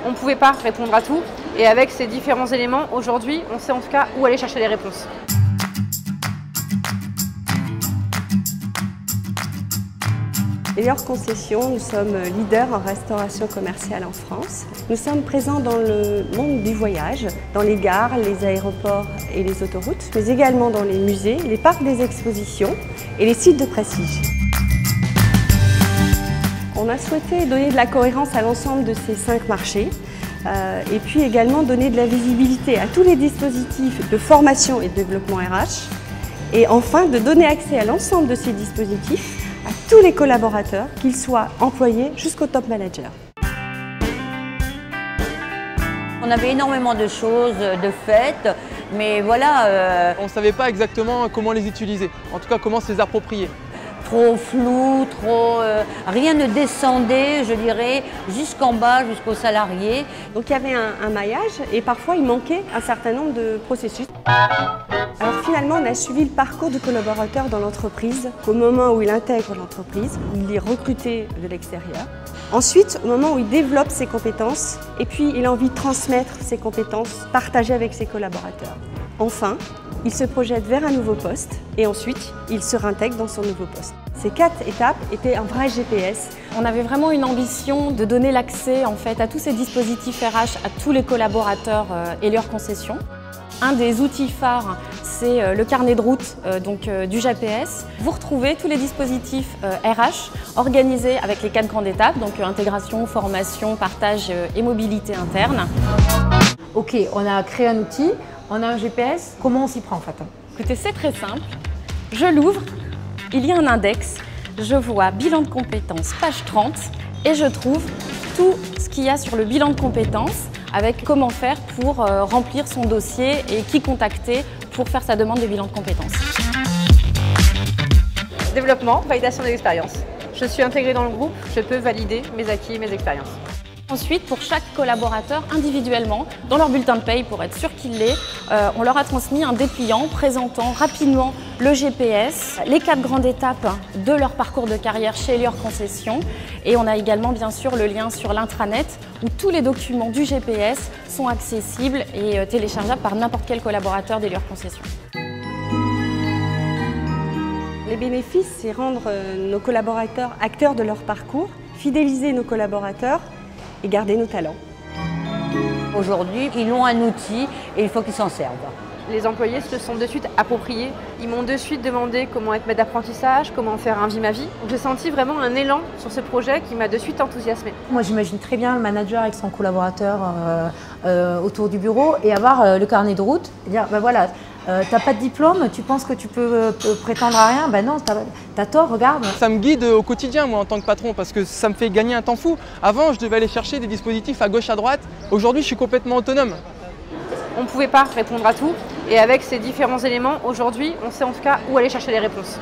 On ne pouvait pas répondre à tout et avec ces différents éléments, aujourd'hui, on sait en tout cas où aller chercher les réponses. Elior Concessions, nous sommes leaders en restauration commerciale en France. Nous sommes présents dans le monde du voyage, dans les gares, les aéroports et les autoroutes, mais également dans les musées, les parcs des expositions et les sites de prestige. On a souhaité donner de la cohérence à l'ensemble de ces 5 marchés et puis également donner de la visibilité à tous les dispositifs de formation et de développement RH et enfin de donner accès à l'ensemble de ces dispositifs à tous les collaborateurs, qu'ils soient employés jusqu'au top manager. On avait énormément de choses, de fêtes, mais voilà... On ne savait pas exactement comment les utiliser, en tout cas comment se les approprier. Trop flou, rien ne descendait, je dirais, jusqu'en bas, jusqu'aux salariés. Donc il y avait un maillage et parfois il manquait un certain nombre de processus. Alors finalement, on a suivi le parcours du collaborateur dans l'entreprise, au moment où il intègre l'entreprise, il est recruté de l'extérieur. Ensuite, au moment où il développe ses compétences et puis il a envie de transmettre ses compétences, partager avec ses collaborateurs. Enfin, il se projette vers un nouveau poste et ensuite, il se réintègre dans son nouveau poste. Ces 4 étapes étaient un vrai GPS. On avait vraiment une ambition de donner l'accès en fait, à tous ces dispositifs RH à tous les collaborateurs Elior Concessions. Un des outils phares, c'est le carnet de route du GPS. Vous retrouvez tous les dispositifs RH organisés avec les 4 grandes étapes, donc intégration, formation, partage et mobilité interne. Ok, on a créé un outil, on a un GPS, comment on s'y prend en fait? Écoutez, c'est très simple. Je l'ouvre, il y a un index, je vois bilan de compétences, page 30, et je trouve tout ce qu'il y a sur le bilan de compétences avec comment faire pour remplir son dossier et qui contacter pour faire sa demande de bilan de compétences. Développement, validation des expériences. Je suis intégrée dans le groupe, je peux valider mes acquis et mes expériences. Ensuite, pour chaque collaborateur individuellement, dans leur bulletin de paye, pour être sûr qu'il l'est, on leur a transmis un dépliant présentant rapidement le GPS, les 4 grandes étapes de leur parcours de carrière chez Elior Concessions. Et on a également bien sûr le lien sur l'intranet où tous les documents du GPS sont accessibles et téléchargeables par n'importe quel collaborateur d'Elior Concessions. Les bénéfices, c'est rendre nos collaborateurs acteurs de leur parcours, fidéliser nos collaborateurs et garder nos talents. Aujourd'hui, ils ont un outil et il faut qu'ils s'en servent. Les employés se sont de suite appropriés. Ils m'ont de suite demandé comment être maître d'apprentissage, comment faire un vie ma vie. J'ai senti vraiment un élan sur ce projet qui m'a de suite enthousiasmée. Moi j'imagine très bien le manager avec son collaborateur autour du bureau et avoir le carnet de route et dire ben voilà, t'as pas de diplôme, tu penses que tu peux prétendre à rien, ben non, t'as tort, regarde. Ça me guide au quotidien moi en tant que patron parce que ça me fait gagner un temps fou. Avant je devais aller chercher des dispositifs à gauche à droite, aujourd'hui je suis complètement autonome. On ne pouvait pas répondre à tout et avec ces différents éléments, aujourd'hui, on sait en tout cas où aller chercher les réponses.